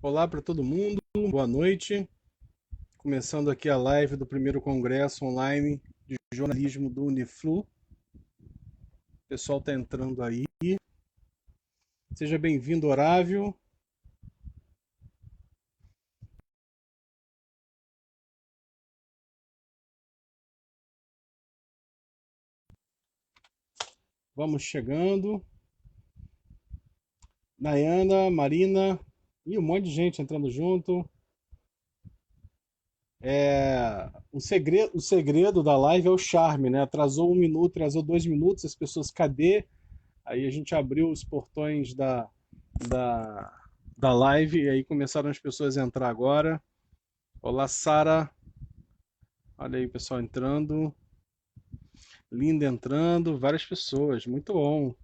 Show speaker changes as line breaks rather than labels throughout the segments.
Olá para todo mundo, boa noite. Começando aqui a live do primeiro congresso online de jornalismo do Uniflu. O pessoal está entrando aí. Seja bem-vindo, Horávio. Vamos chegando. Nayana, Marina e um monte de gente entrando junto. O segredo da live é o charme, né? Atrasou 1 minuto, atrasou 2 minutos, as pessoas, cadê? Aí a gente abriu os portões da, da live e aí começaram as pessoas a entrar agora. Olá, Sara. Olha aí o pessoal entrando. Linda entrando, várias pessoas. Muito bom.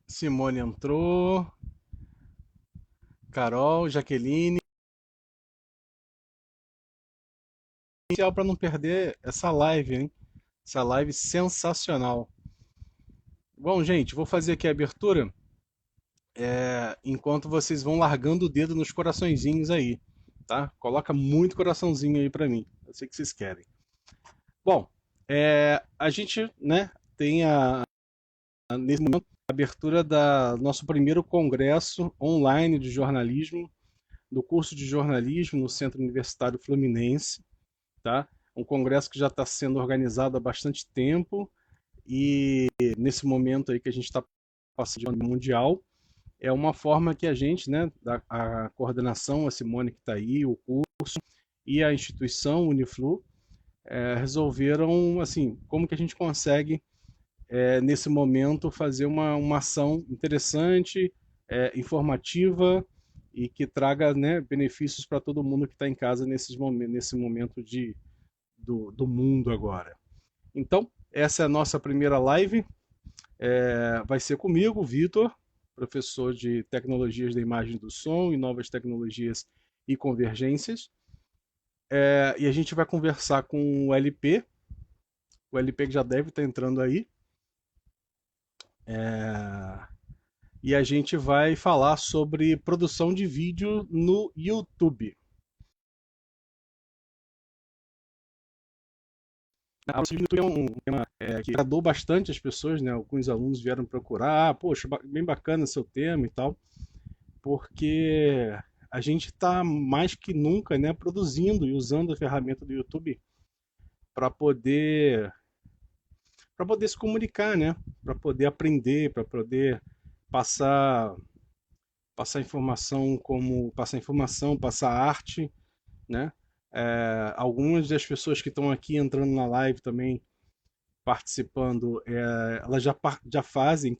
Simone entrou. Carol, Jaqueline. Inicial para não perder essa live, hein? Essa live sensacional. Bom, gente, vou fazer aqui a abertura. Enquanto vocês vão largando o dedo nos coraçõezinhos aí, tá? Coloca muito coraçãozinho aí para mim. Eu sei que vocês querem. Bom, a gente, né, tem nesse momento a abertura da nosso primeiro congresso online de jornalismo, do curso de jornalismo no Centro Universitário Fluminense, tá? Um congresso que já está sendo organizado há bastante tempo e nesse momento aí que a gente está passando de mundial, é uma forma que a gente, né, a coordenação, a Simone que está aí, o curso e a instituição Uniflu, resolveram, assim, como que a gente consegue, nesse momento, fazer uma ação interessante, informativa e que traga, né, benefícios para todo mundo que está em casa nesse momento do mundo agora. Então, essa é a nossa primeira live. Vai ser comigo, Vitor, professor de Tecnologias da Imagem e do Som e Novas Tecnologias e Convergências. E a gente vai conversar com o LP que já deve estar entrando aí. É, e a gente vai falar sobre produção de vídeo no YouTube. A produção de YouTube é um tema que agradou bastante as pessoas, né? Alguns alunos vieram procurar, poxa, bem bacana seu tema e tal, porque a gente está mais que nunca, né, produzindo e usando a ferramenta do YouTube para poder se comunicar, né? Para poder aprender, para poder passar informação, passar arte, né? Algumas das pessoas que estão aqui entrando na live também participando, elas já fazem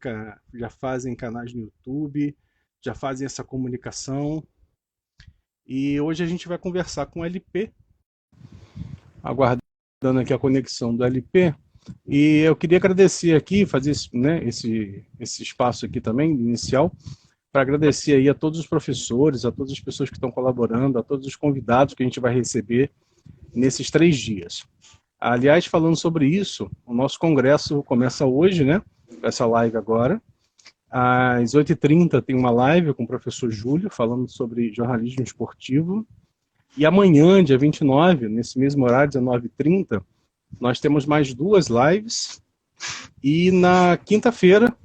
canais no YouTube, já fazem essa comunicação. E hoje a gente vai conversar com o LP, aguardando aqui a conexão do LP. E eu queria agradecer aqui, fazer né, esse espaço aqui também, inicial, para agradecer aí a todos os professores, a todas as pessoas que estão colaborando, a todos os convidados que a gente vai receber nesses 3 dias. Aliás, falando sobre isso, o nosso congresso começa hoje, né? Essa live agora. Às 8h30 tem uma live com o professor Júlio, falando sobre jornalismo esportivo. E amanhã, dia 29, nesse mesmo horário, 19h30, nós temos mais 2 lives. E na quinta-feira,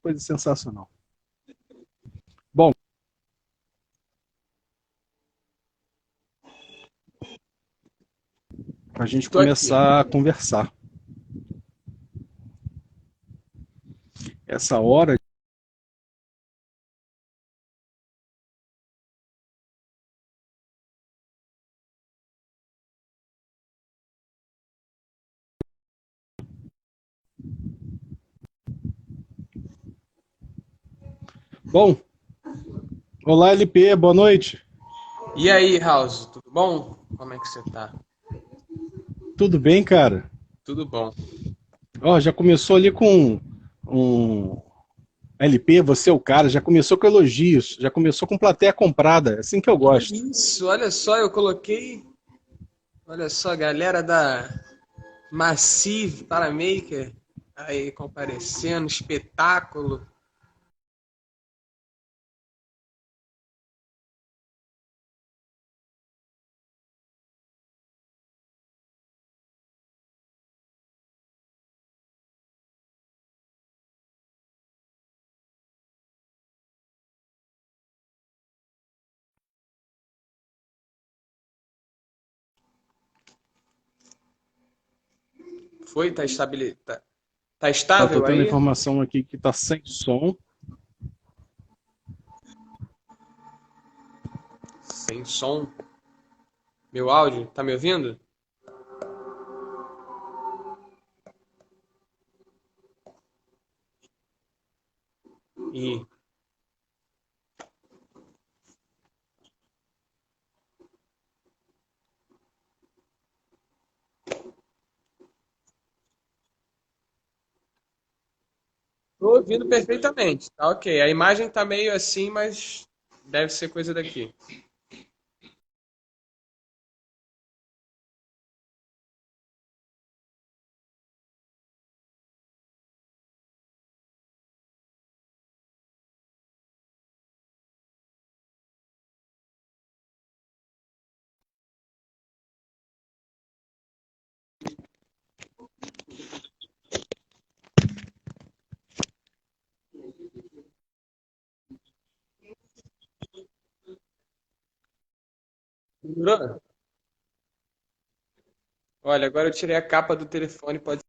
coisa sensacional. Bom, para a gente
Tô aqui.
começar a conversar. Essa hora Bom, olá LP, boa noite.
E aí, House, tudo bom? Como é que você tá?
Tudo bem, cara?
Tudo bom.
Ó, já começou ali com um LP, você é o cara, já começou com elogios, já começou com plateia comprada, é assim que eu
Que
gosto.
isso, olha só, eu coloquei, olha só, a galera da Massive Paramaker aí comparecendo, espetáculo. Foi? Tá
Tá, tô
estável
tendo
aí?
informação aqui que tá sem som.
Sem som. Meu áudio, tá me ouvindo? E tô ouvindo perfeitamente, tá ok. A imagem tá meio assim, mas deve ser coisa daqui. Segurou? Olha, agora eu tirei a capa do telefone, pode.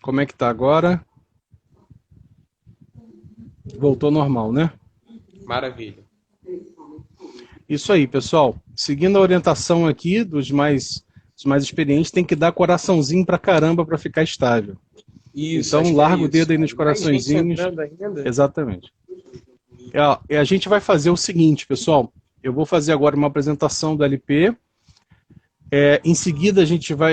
Como é que tá agora? Voltou normal, né?
Maravilha.
Isso aí, pessoal. Seguindo a orientação aqui dos mais experientes, tem que dar coraçãozinho pra caramba pra ficar estável.
Isso,
Então,
acho que é
larga o
isso.
dedo aí nos
Tem mais gente
coraçõezinhos.
entrando ainda?
Exatamente. A gente vai fazer o seguinte, pessoal. Eu vou fazer agora uma apresentação do LP. Em seguida,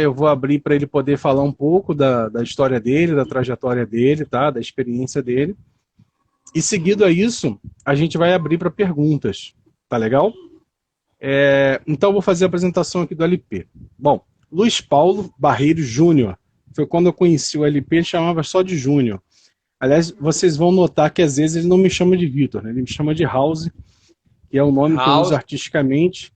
eu vou abrir para ele poder falar um pouco da história dele, da trajetória dele, tá? Da experiência dele. E seguido a isso, a gente vai abrir para perguntas. Tá legal? Então, eu vou fazer a apresentação aqui do LP. Bom, Luiz Paulo Barreiro Júnior. Foi quando eu conheci o LP, ele chamava só de Júnior. Aliás, vocês vão notar que às vezes ele não me chama de Vitor, né? Ele me chama de House, que é o nome que eu uso
House.
artisticamente.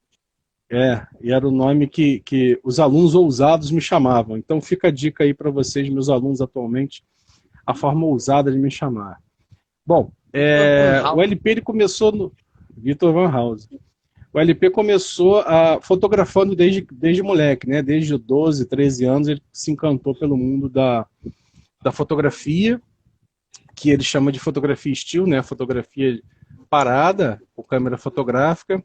E era o nome que os alunos ousados me chamavam. Então fica a dica aí para vocês, meus alunos atualmente, a forma ousada de me chamar. Bom,
Vitor Van
o
House.
LP ele começou no Vitor Van House. O LP começou fotografando desde moleque, né? Desde 12, 13 anos ele se encantou pelo mundo da fotografia, que ele chama de fotografia still, né? Fotografia parada, com câmera fotográfica.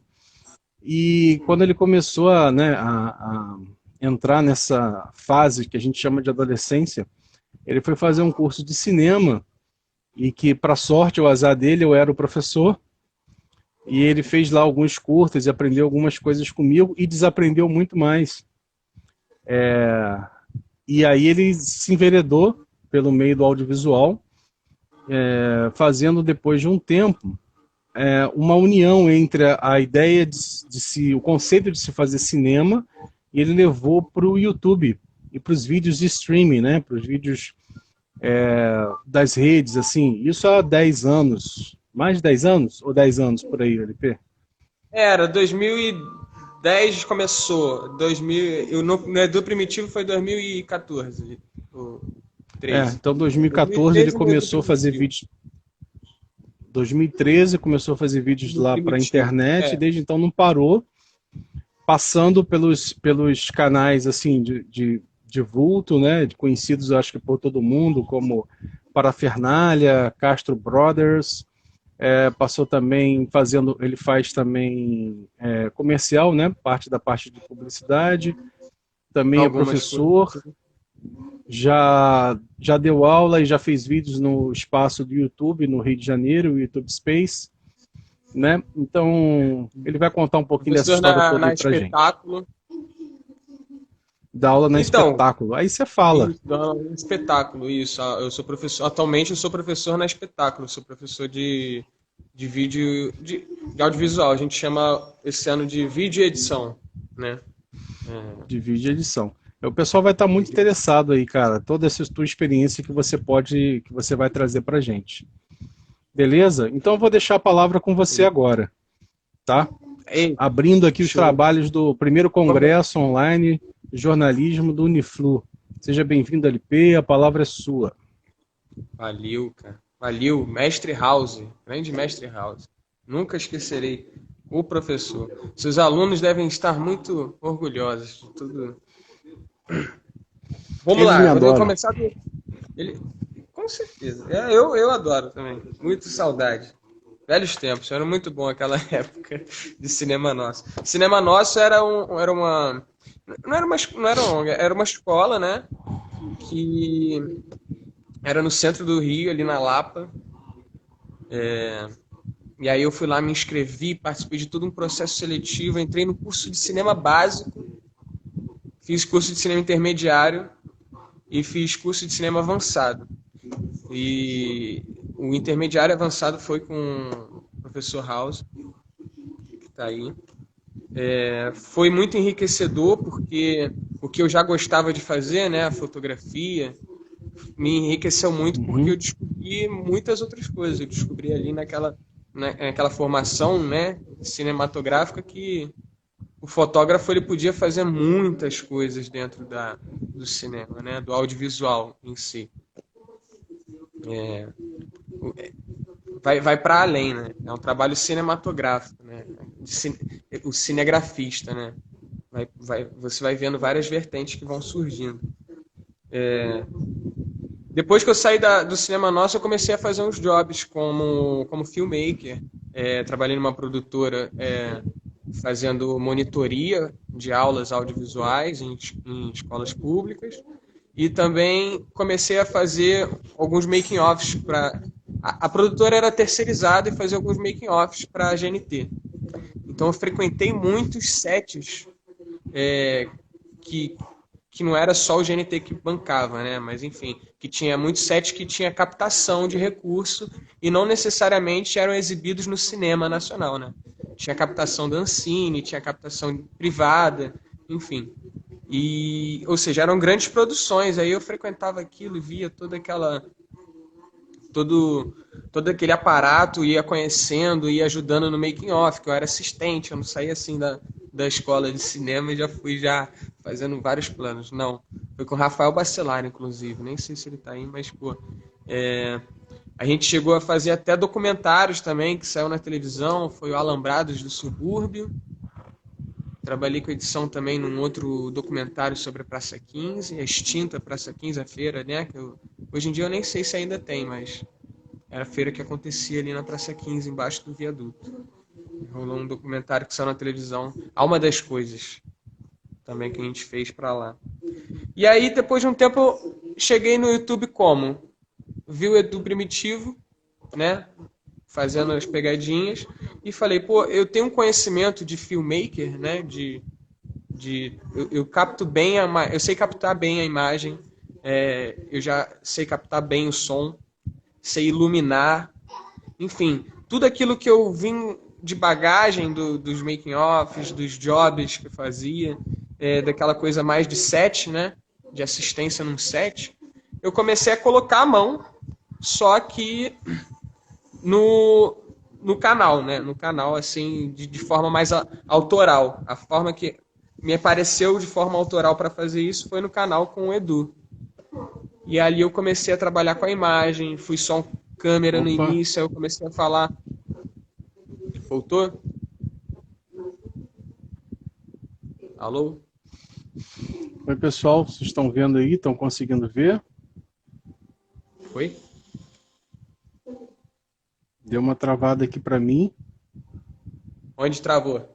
E quando ele começou a entrar nessa fase que a gente chama de adolescência, ele foi fazer um curso de cinema e que, para sorte ou azar dele, eu era o professor. E ele fez lá alguns curtas e aprendeu algumas coisas comigo e desaprendeu muito mais. E aí ele se enveredou pelo meio do audiovisual, fazendo depois de um tempo uma união entre a ideia o conceito de se fazer cinema, e ele levou para o YouTube e para os vídeos de streaming, né? Para os vídeos das redes, assim. Isso há 10 anos. Mais de 10 anos? Ou 10 anos por aí, LP?
Era 2010 começou. 2000, no Edu Primitivo foi 2014. O 13.
Então 2014 ele
2013 no Edu
começou a fazer
Primitivo.
vídeos. 2013 começou a fazer vídeos
No
lá para a
Primitivo.
internet e
É.
desde então não parou, passando pelos canais assim de vulto, né, de conhecidos acho que por todo mundo, como Parafernália, Castro Brothers, passou também ele faz também comercial, né, parte de publicidade, também é
Algumas coisas.
professor, já deu aula e já fez vídeos no espaço do YouTube, no Rio de Janeiro, o YouTube Space, né? Então, ele vai contar um pouquinho dessa
Professor
história toda
na
aí pra gente.
espetáculo.
Dá aula na
Então,
espetáculo. Aí você fala.
isso, dá aula em espetáculo, isso. Eu sou professor, atualmente eu sou professor na espetáculo, eu sou professor de vídeo, de audiovisual. A gente chama esse ano de vídeo edição, né?
De vídeo edição. O pessoal vai estar muito interessado aí, cara. Toda essa tua experiência que você vai trazer pra gente. Beleza? Então eu vou deixar a palavra com você agora, tá?
Ei,
Abrindo aqui os
show.
trabalhos do primeiro congresso online de jornalismo do Uniflu. Seja bem-vindo, LP, a palavra é sua.
Valeu, cara. Valeu, Mestre House, grande Mestre House. Nunca esquecerei o professor. Seus alunos devem estar muito orgulhosos de tudo. Vamos
Eles
lá,
me
eu vou
adoram.
começar do. Ele... Com certeza. Eu adoro também. Muito saudade. Velhos tempos, era muito bom aquela época de Cinema Nosso. Cinema Nosso era uma. Não era não era uma, era uma escola, né? Que era no centro do Rio, ali na Lapa. E aí eu fui lá, me inscrevi, participei de todo um processo seletivo, entrei no curso de cinema básico, fiz curso de cinema intermediário e fiz curso de cinema avançado. E o intermediário avançado foi com o professor House, que está aí. Foi muito enriquecedor porque o que eu já gostava de fazer, né, a fotografia, me enriqueceu muito porque eu descobri muitas outras coisas. Eu descobri ali naquela formação, né, cinematográfica que o fotógrafo ele podia fazer muitas coisas dentro do cinema, né, do audiovisual em si. Vai para além, né? É um trabalho cinematográfico, né? O cinegrafista, né? Você vai vendo várias vertentes que vão surgindo. Depois que eu saí do Cinema Nosso, eu comecei a fazer uns jobs como filmmaker. Trabalhei numa produtora fazendo monitoria de aulas audiovisuais em escolas públicas. E também comecei a fazer alguns making-offs para... A produtora era terceirizada e fazia alguns making-offs para a GNT. Então eu frequentei muitos sets que, que não era só o GNT que bancava, né? Mas enfim, que tinha muitos sets que tinha captação de recurso e não necessariamente eram exibidos no cinema nacional, né? Tinha captação da Ancine, tinha captação privada, enfim. Ou seja, eram grandes produções. Aí eu frequentava aquilo, via todo aquele aparato, ia conhecendo, ia ajudando no making off, que eu era assistente, eu não saía assim da escola de cinema e já fui já fazendo vários planos. Não, foi com o Rafael Bacelar, inclusive, nem sei se ele tá aí, mas pô, a gente chegou a fazer até documentários também, que saiu na televisão, foi o Alambrados do Subúrbio. Trabalhei com edição também num outro documentário sobre a Praça 15, a extinta Praça 15, a feira, né? Hoje em dia eu nem sei se ainda tem, mas era a feira que acontecia ali na Praça 15, embaixo do viaduto. Rolou um documentário que saiu na televisão, Alma das Coisas, também que a gente fez pra lá. E aí, depois de um tempo, eu cheguei no YouTube como? Vi o Edu Primitivo, né? Fazendo as pegadinhas, e falei, pô, eu tenho um conhecimento de filmmaker, né? Eu capto bem eu sei captar bem a imagem, eu já sei captar bem o som, sei iluminar, enfim, tudo aquilo que eu vim de bagagem dos making-offs, dos jobs que eu fazia, daquela coisa mais de set, né? De assistência num set, eu comecei a colocar a mão, só que no canal, né? No canal, assim, de forma mais autoral. A forma que me apareceu de forma autoral para fazer isso foi no canal com o Edu. E ali eu comecei a trabalhar com a imagem, fui só câmera no
Opa,
início, aí eu comecei a falar. Voltou? Alô?
oi pessoal, vocês estão vendo aí? Estão conseguindo ver?
Foi?
Deu uma travada aqui para mim.
Onde travou?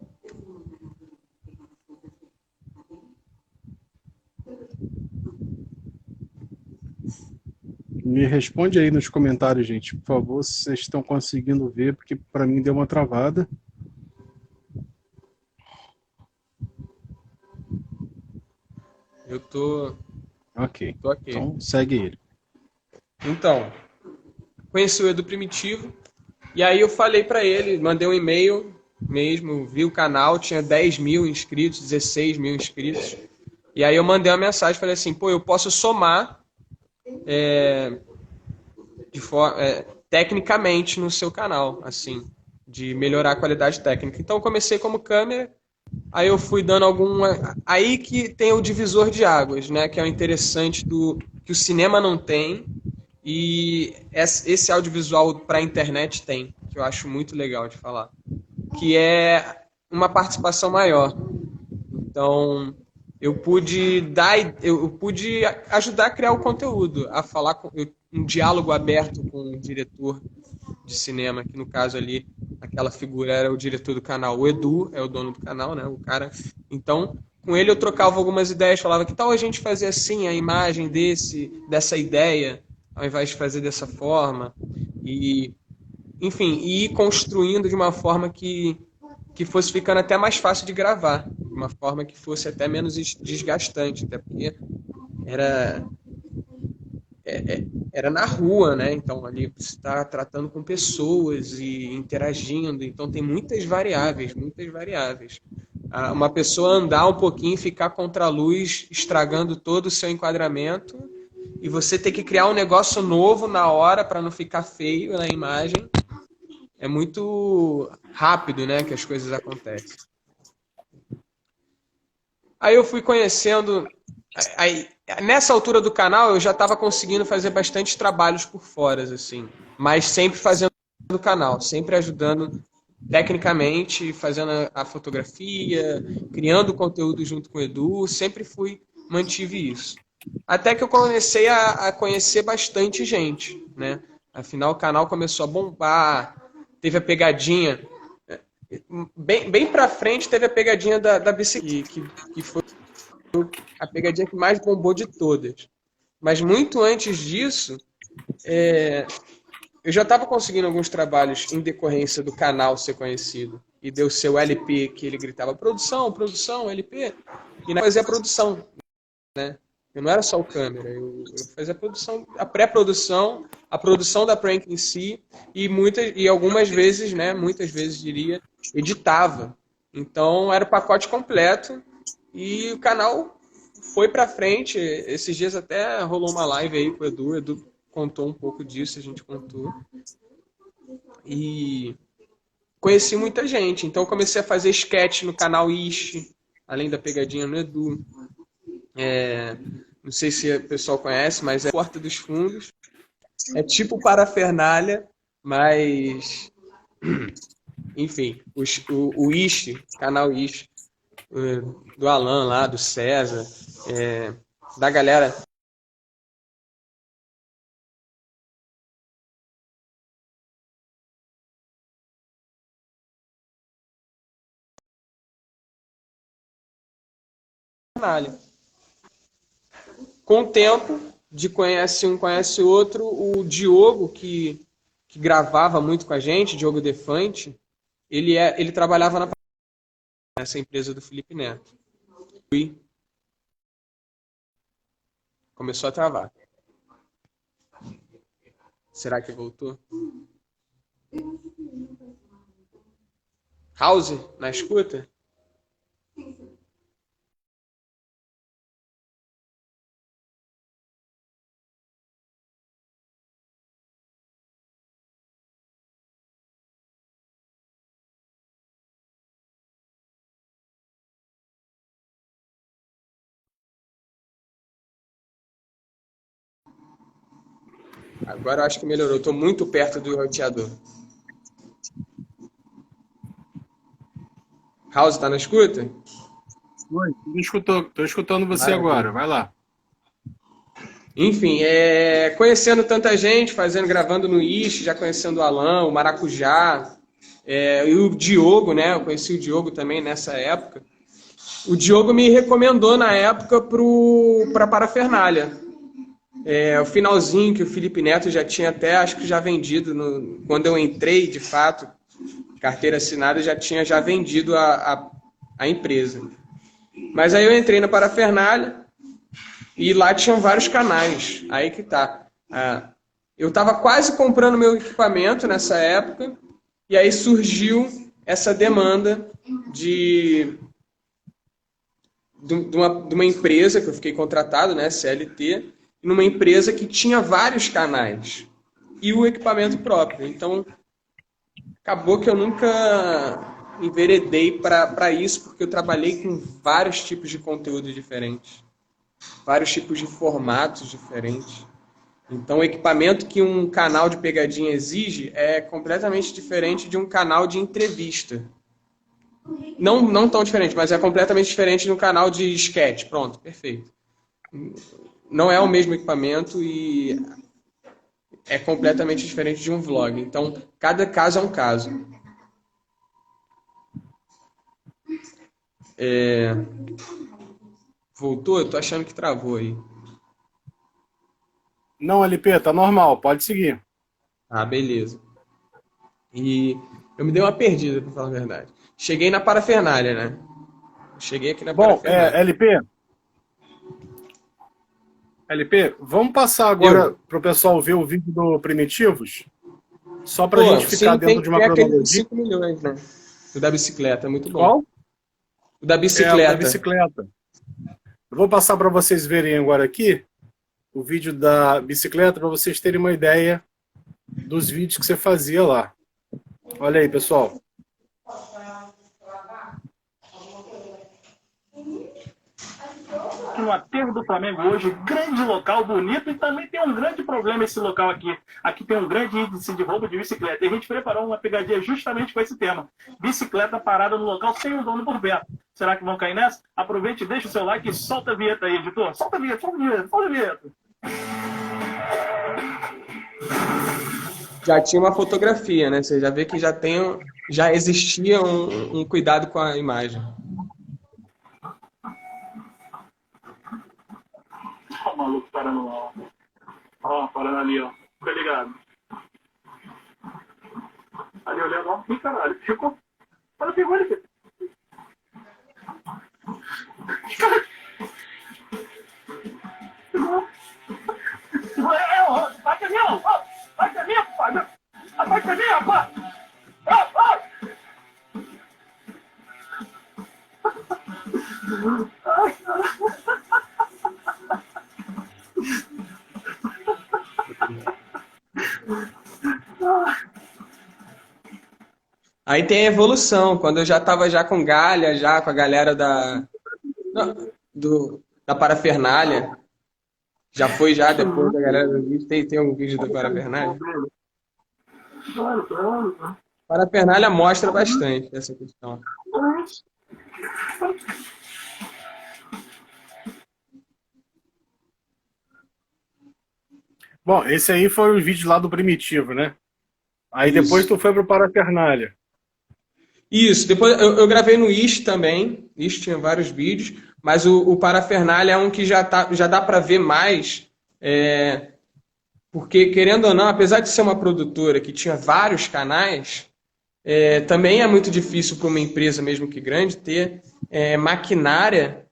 Me responde aí nos comentários, gente, por favor, se vocês estão conseguindo ver, porque para mim deu uma travada.
Eu tô
Ok,
aqui.
então segue ele.
Então, conheci o Edu Primitivo, e aí eu falei para ele, mandei um e-mail mesmo, vi o canal, tinha 10 mil inscritos, 16 mil inscritos, e aí eu mandei uma mensagem, falei assim, pô, eu posso somar tecnicamente no seu canal, assim, de melhorar a qualidade técnica. Então eu comecei como câmera, aí eu fui dando alguma... Aí que tem o divisor de águas, né, que é o interessante que o cinema não tem, e esse audiovisual para a internet tem, que eu acho muito legal de falar, que é uma participação maior. Então, eu pude ajudar a criar o conteúdo, a falar um diálogo aberto com o diretor de cinema, que no caso ali, aquela figura era o diretor do canal, o Edu é o dono do canal, né, o cara. Então, com ele eu trocava algumas ideias, falava que tal a gente fazer assim a imagem dessa ideia, ao invés de fazer dessa forma, e enfim, ir construindo de uma forma que fosse ficando até mais fácil de gravar, de uma forma que fosse até menos desgastante, até porque era era na rua, né? Então ali você está tratando com pessoas e interagindo, então tem muitas variáveis, muitas variáveis. Uma pessoa andar um pouquinho e ficar contra a luz, estragando todo o seu enquadramento, e você ter que criar um negócio novo na hora para não ficar feio na imagem, é muito rápido, né, que as coisas acontecem. Aí eu fui conhecendo... Aí, nessa altura do canal, eu já estava conseguindo fazer bastante trabalhos por fora, assim, mas sempre fazendo o canal, sempre ajudando tecnicamente, fazendo a fotografia, criando conteúdo junto com o Edu, sempre mantive isso. Até que eu comecei a conhecer bastante gente, né? Afinal, o canal começou a bombar, teve a pegadinha... Bem pra frente teve a pegadinha da bicicleta, que foi a pegadinha que mais bombou de todas. Mas muito antes disso, eu já estava conseguindo alguns trabalhos em decorrência do canal ser conhecido. E deu seu LP, que ele gritava produção, produção, LP. E não fazia produção, né? Eu não era só o câmera, eu fazia a produção, a pré-produção, a produção da prank em si, e algumas vezes, né, muitas vezes diria, editava. Então era o pacote completo e o canal foi pra frente. Esses dias até rolou uma live aí com o Edu contou um pouco disso, a gente contou. E conheci muita gente, então comecei a fazer sketch no canal Ishi, além da pegadinha no Edu. Não sei se o pessoal conhece, mas é Porta dos Fundos. É tipo Parafernália, mas... Enfim, o Ishi, canal Ishi, do Alan lá, do César, da galera... Com o tempo, de conhece um, conhece outro, o Diogo, que gravava muito com a gente, Diogo Defante, ele trabalhava nessa empresa do Felipe Neto. E começou a travar. Será que voltou? House, na escuta? Agora eu acho que melhorou. Estou muito perto do roteador. House, tá na escuta?
Oi, tô escutando você
Maravilha.
agora, vai lá.
Enfim, conhecendo tanta gente, gravando no Ishi, já conhecendo o Alan, o Maracujá, e o Diogo, né? Eu conheci o Diogo também nessa época. O Diogo me recomendou na época para Parafernália. o finalzinho que o Felipe Neto já tinha até, acho que já vendido, quando eu entrei, de fato, carteira assinada, já tinha vendido a empresa. Mas aí eu entrei na Parafernália e lá tinham vários canais. Aí que tá. Eu estava quase comprando meu equipamento nessa época e aí surgiu essa demanda de uma empresa que eu fiquei contratado, né, CLT, numa empresa que tinha vários canais e o equipamento próprio. Então, acabou que eu nunca enveredei para isso, porque eu trabalhei com vários tipos de conteúdo diferentes, vários tipos de formatos diferentes. Então, o equipamento que um canal de pegadinha exige é completamente diferente de um canal de entrevista. Não tão diferente, mas é completamente diferente de um canal de sketch. Pronto, perfeito. Não é o mesmo equipamento e é completamente diferente de um vlog. Então, cada caso é um caso. Voltou? Eu tô achando que travou aí.
Não, LP, tá normal, pode seguir.
Ah, beleza. E eu me dei uma perdida, pra falar a verdade. Cheguei na Parafernália, né? Cheguei aqui na
Bom,
Parafernália.
LP, vamos passar agora para o pessoal ver o vídeo do Primitivos? Só para a gente ficar
sim,
dentro de uma
tem aquele de
cronologia.
5 milhões, né? O da bicicleta, é muito bom.
Qual?
O da
O
bicicleta.
da bicicleta. Eu vou passar para vocês verem agora aqui o vídeo da bicicleta para vocês terem uma ideia dos vídeos que você fazia lá. Olha aí, pessoal.
No aterro do Flamengo hoje, grande local, bonito, e também tem um grande problema esse local aqui. Aqui tem um grande índice de roubo de bicicleta. E a gente preparou uma pegadinha justamente com esse tema. Bicicleta parada no local sem o dono por perto. Será que vão cair nessa? Aproveite, deixa o seu like e solta a vinheta aí, editor. Solta a vinheta, solta a vinheta, solta a vinheta.
Já tinha uma fotografia, né? Você já vê que já existia um cuidado com a imagem.
Ó o maluco parando lá, ó. Ó, parando ali, ó. Fica ligado. Ali olhando, ó. Ih, caralho. Ficou. Olha, pegou ele aqui. Caralho. Pegou. Vai caminhão! Vai caminhão, pai! Vai caminhão, pai!
Aí tem a evolução, quando eu já estava já com Galha, já com a galera da Parafernália. Já foi já depois da galera do vídeo. Tem algum vídeo da Parafernália? Parafernália mostra bastante essa questão.
Bom, esse aí foi o vídeo lá do Primitivo, né? Aí
Isso.
Depois tu foi pro Parafernália.
Isso, depois eu gravei no Ish também. Ish tinha vários vídeos, mas o Parafernália é um que já dá para ver mais, porque, querendo ou não, apesar de ser uma produtora que tinha vários canais, também é muito difícil para uma empresa, mesmo que grande, ter maquinária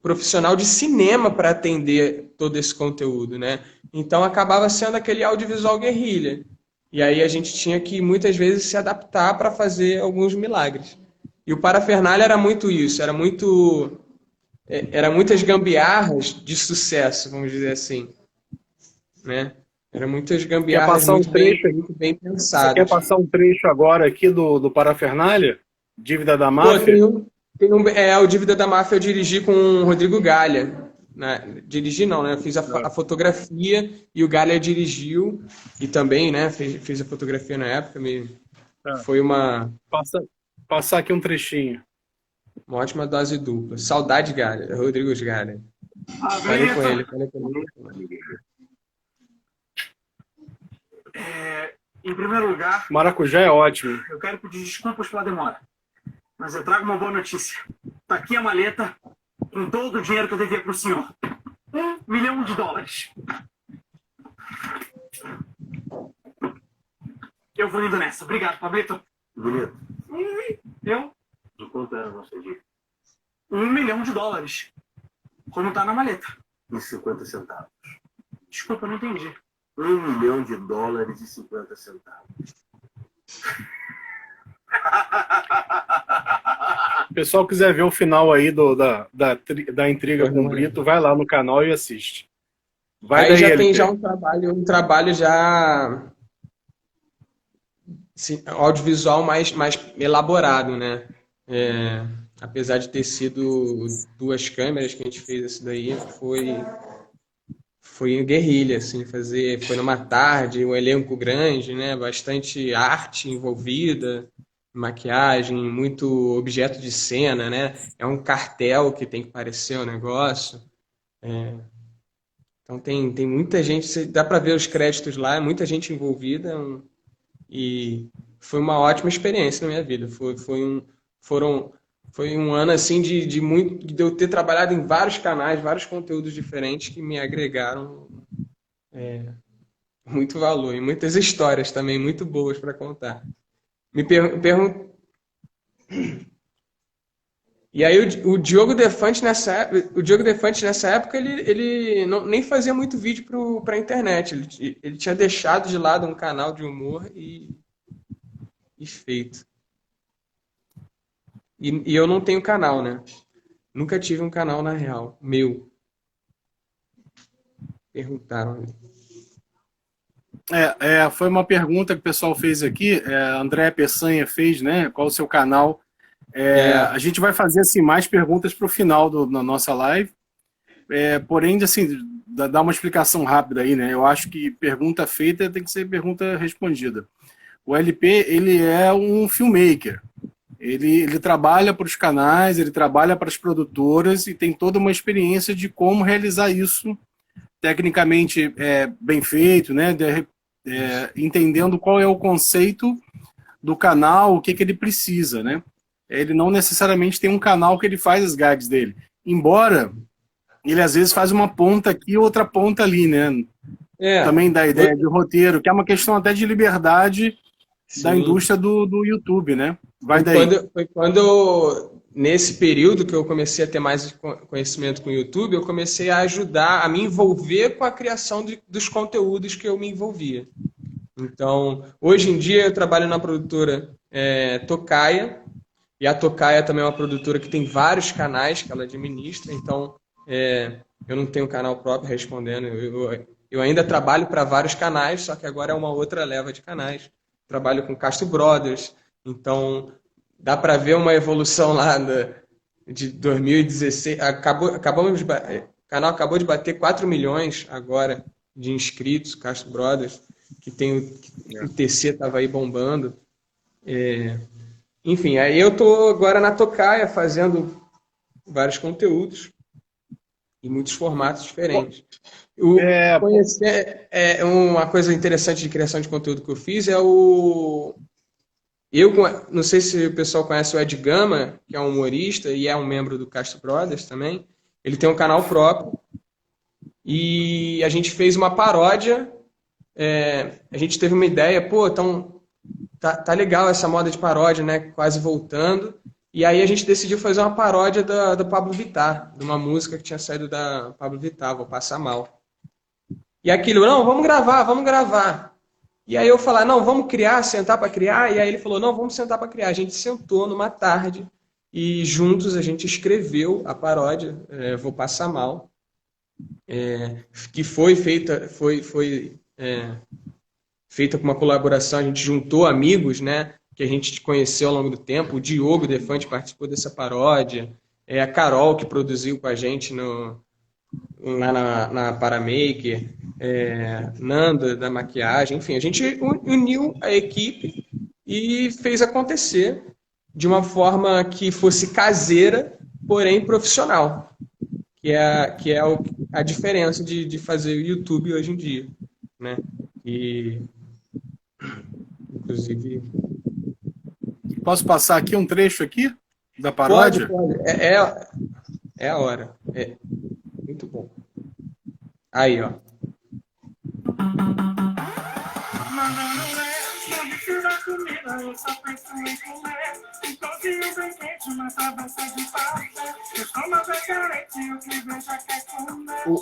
profissional de cinema para atender todo esse conteúdo, né? Então acabava sendo aquele audiovisual guerrilha. E aí a gente tinha que, muitas vezes, se adaptar para fazer alguns milagres. E o Parafernália era muito isso, era muitas gambiarras de sucesso, vamos dizer assim. Né? Era muitas gambiarras muito bem pensadas.
Você quer passar um trecho agora aqui do Parafernália? Dívida da Máfia?
O Dívida da Máfia eu dirigi com o Rodrigo Galha. Né? Dirigi não, né? Eu fiz a fotografia e o Galha dirigiu e também, né? Fiz a fotografia na época. Foi uma...
Passar aqui um trechinho.
Uma ótima dose dupla. Saudade Galha, Rodrigo Galha. Falei com ele.
Em primeiro lugar...
Maracujá é ótimo.
Eu quero pedir desculpas pela demora. Mas eu trago uma boa notícia. Tá aqui a maleta com todo o dinheiro que eu devia pro senhor. US$ 1 milhão. Eu vou indo nessa. Obrigado, Pablito.
Bonito.
Eu?
De quanto era a nossa dica?
$1 milhão. Como tá na maleta.
E 50 centavos.
Desculpa, eu não entendi.
$1 milhão e 50 centavos.
O pessoal quiser ver o final aí da intriga com o Brito, vai lá no canal e assiste. Vai
Aí
daí,
já
LP.
tem já um trabalho já assim, audiovisual mais elaborado, né? Apesar de ter sido 2 câmeras que a gente fez isso daí, foi em guerrilha, assim, foi numa tarde, um elenco grande, né? Bastante arte envolvida, maquiagem, muito objeto de cena, né? É um cartel que tem que parecer o negócio. Então tem muita gente, dá para ver os créditos lá, é muita gente envolvida e foi uma ótima experiência na minha vida. Foi um ano assim de eu ter trabalhado em vários canais, vários conteúdos diferentes que me agregaram muito valor e muitas histórias também muito boas para contar. Me pergunto. E aí o Diogo Defante nessa época ele nem fazia muito vídeo para internet. Ele tinha deixado de lado um canal de humor e feito. E eu não tenho canal, né? Nunca tive um canal na real, meu. Perguntaram.
Foi uma pergunta que o pessoal fez aqui. André Peçanha fez, né? Qual o seu canal? A gente vai fazer assim, mais perguntas para o final da nossa live. Porém, assim, dar uma explicação rápida aí, né? Eu acho que pergunta feita tem que ser pergunta respondida. O LP, ele é um filmmaker. Ele trabalha para os canais, ele trabalha para as produtoras e tem toda uma experiência de como realizar isso tecnicamente bem feito, né? Entendendo qual é o conceito do canal, o que ele precisa, né? Ele não necessariamente tem um canal que ele faz as guides dele. Embora ele às vezes faz uma ponta aqui e outra ponta ali, né? Também dá ideia de roteiro, que é uma questão até de liberdade da indústria do YouTube, né? Vai daí.
Foi quando, nesse período que eu comecei a ter mais conhecimento com o YouTube, eu comecei a ajudar, a me envolver com a criação dos conteúdos que eu me envolvia. Então, hoje em dia eu trabalho na produtora Tocaia, e a Tocaia também é uma produtora que tem vários canais que ela administra, então eu não tenho canal próprio respondendo, eu ainda trabalho para vários canais, só que agora é uma outra leva de canais. Trabalho com Castro Brothers, então dá para ver uma evolução lá de 2016. O canal acabou de bater 4 milhões agora de inscritos, Castro Brothers, que o TC estava aí bombando. Enfim, aí eu estou agora na Tocaia fazendo vários conteúdos e muitos formatos diferentes. Uma coisa interessante de criação de conteúdo que eu fiz eu não sei se o pessoal conhece o Ed Gama, que é um humorista e é um membro do Castro Brothers também. Ele tem um canal próprio e a gente fez uma paródia. A gente teve uma ideia, então tá legal essa moda de paródia, né? Quase voltando. E aí a gente decidiu fazer uma paródia do Pablo Vittar, de uma música que tinha saído da Pablo Vittar, Vou Passar Mal. E aquilo, não, vamos gravar. E aí eu falei, não, vamos sentar para criar. E aí ele falou, não, vamos sentar para criar. A gente sentou numa tarde e juntos a gente escreveu a paródia, Vou Passar Mal, que foi feita com uma colaboração, a gente juntou amigos, né, que a gente conheceu ao longo do tempo. O Diogo Defante participou dessa paródia, a Carol, que produziu com a gente lá na Paramaker, Nanda da maquiagem, enfim, a gente uniu a equipe e fez acontecer de uma forma que fosse caseira, porém profissional, que é a diferença de fazer o YouTube hoje em dia, né? E inclusive
posso passar aqui um trecho aqui da paródia?
Pode. É a hora. Muito bom. Aí, ó.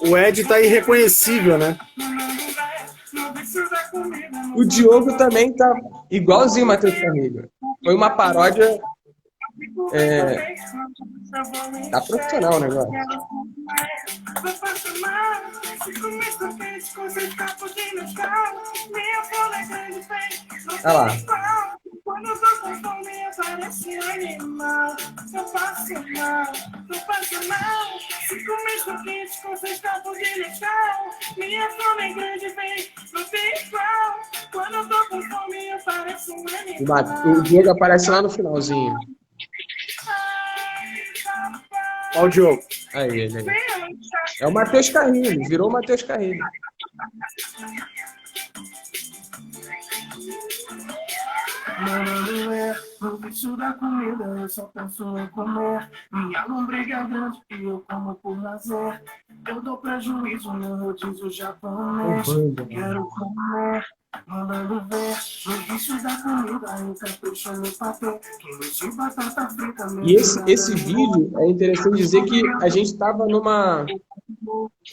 O Ed tá irreconhecível, né?
O Diogo também tá igualzinho o Matheus Carrilho. Foi uma paródia. Tá profissional o negócio. Olha lá. O Diogo aparece lá no finalzinho.
Olha o Diogo.
Aí, ele aí. É o Matheus Carrilho, virou o Matheus Carrilho.
No vício da comida, eu só penso em comer. Minha lombriga é grande e eu como por lazer. Eu dou prejuízo no rodízio japonês. Quero comer, mandando ver. No vício da comida, eu capricho no papel. Queijo de batata frita.
E esse vídeo é interessante dizer que a gente estava numa.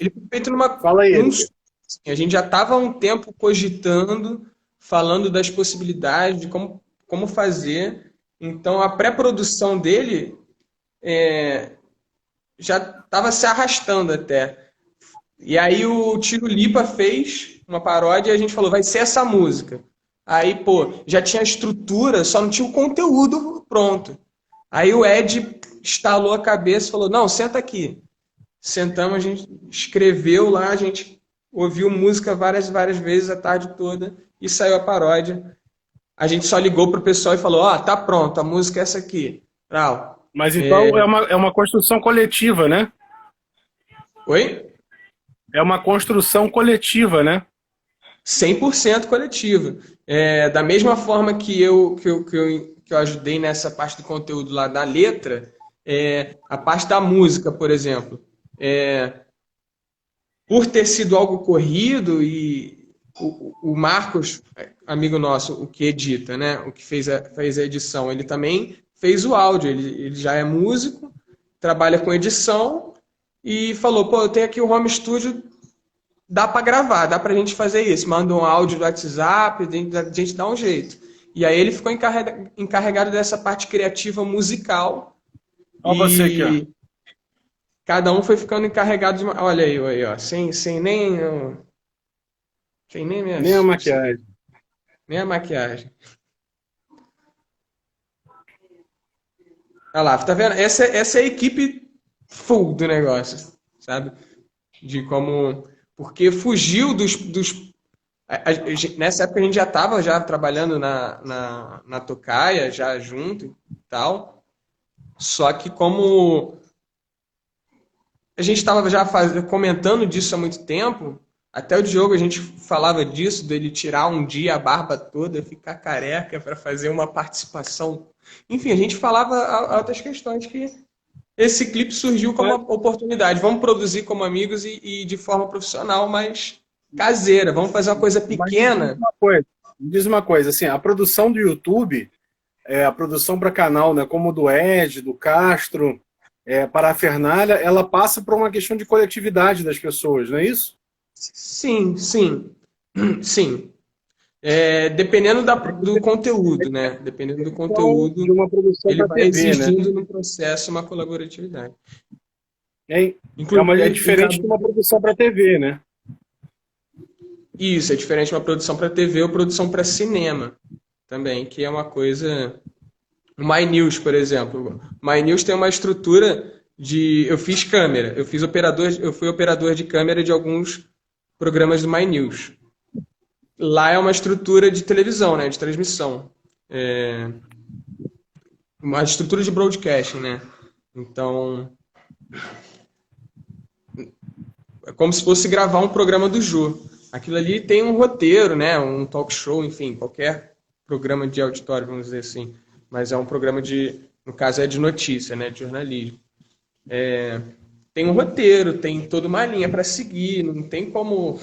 Ele foi feito numa.
Fala aí.
A gente já estava há um tempo cogitando, falando das possibilidades de como fazer. Então a pré-produção dele já estava se arrastando até. E aí o Tiro Lipa fez uma paródia e a gente falou, vai ser essa música. Aí, pô, já tinha a estrutura, só não tinha o conteúdo pronto. Aí o Ed estalou a cabeça e falou, não, senta aqui. Sentamos, a gente escreveu lá, a gente ouviu música várias vezes a tarde toda e saiu a paródia. A gente só ligou pro pessoal e falou, ó, tá pronto, a música é essa aqui.
Mas então é uma construção coletiva, né?
Oi?
É uma construção coletiva, né?
100% coletiva. Da mesma forma que eu ajudei nessa parte do conteúdo lá da letra, a parte da música, por exemplo, por ter sido algo corrido e o Marcos, amigo nosso, o que edita, né, o que fez a edição, ele também fez o áudio, ele já é músico, trabalha com edição e falou, pô, eu tenho aqui o home studio, dá para gravar, dá pra gente fazer isso, manda um áudio do WhatsApp, a gente dá um jeito. E aí ele ficou encarregado dessa parte criativa musical.
Olha você aqui, ó.
Cada um foi ficando encarregado de... Olha aí, ó, sem nem
Nem a maquiagem.
Nem a maquiagem. Olha lá, tá vendo? Essa é a equipe full do negócio, sabe? De como... Porque fugiu nessa época a gente já estava trabalhando na Tocaia, já junto e tal. Só que como a gente estava já comentando disso há muito tempo, até o Diogo a gente falava disso, dele tirar um dia a barba toda, ficar careca para fazer uma participação. Enfim, a gente falava outras questões que esse clipe surgiu como uma oportunidade. Vamos produzir como amigos e de forma profissional, mas caseira. Vamos fazer uma coisa pequena.
Me diz uma coisa, assim, a produção do YouTube, a produção para canal, né, como do Ed, do Castro, Parafernália, ela passa por uma questão de coletividade das pessoas, não é isso?
Sim. Dependendo do conteúdo, né? Dependendo do conteúdo,
de uma produção
ele vai
TV,
exigindo
né?
no processo uma colaboratividade.
É diferente de uma produção para TV, né?
Isso, é diferente de uma produção para TV ou produção para cinema também, que é uma coisa... O My News, por exemplo. O My News tem uma estrutura de... Eu fiz câmera, eu fui operador de câmera de alguns programas do My News. Lá é uma estrutura de televisão, né, de transmissão. Uma estrutura de broadcasting, né? Então, é como se fosse gravar um programa do Jô. Aquilo ali tem um roteiro, né, um talk show, enfim, qualquer programa de auditório, vamos dizer assim. Mas é um programa no caso é de notícia, né, de jornalismo. tem um roteiro, tem toda uma linha para seguir, não tem como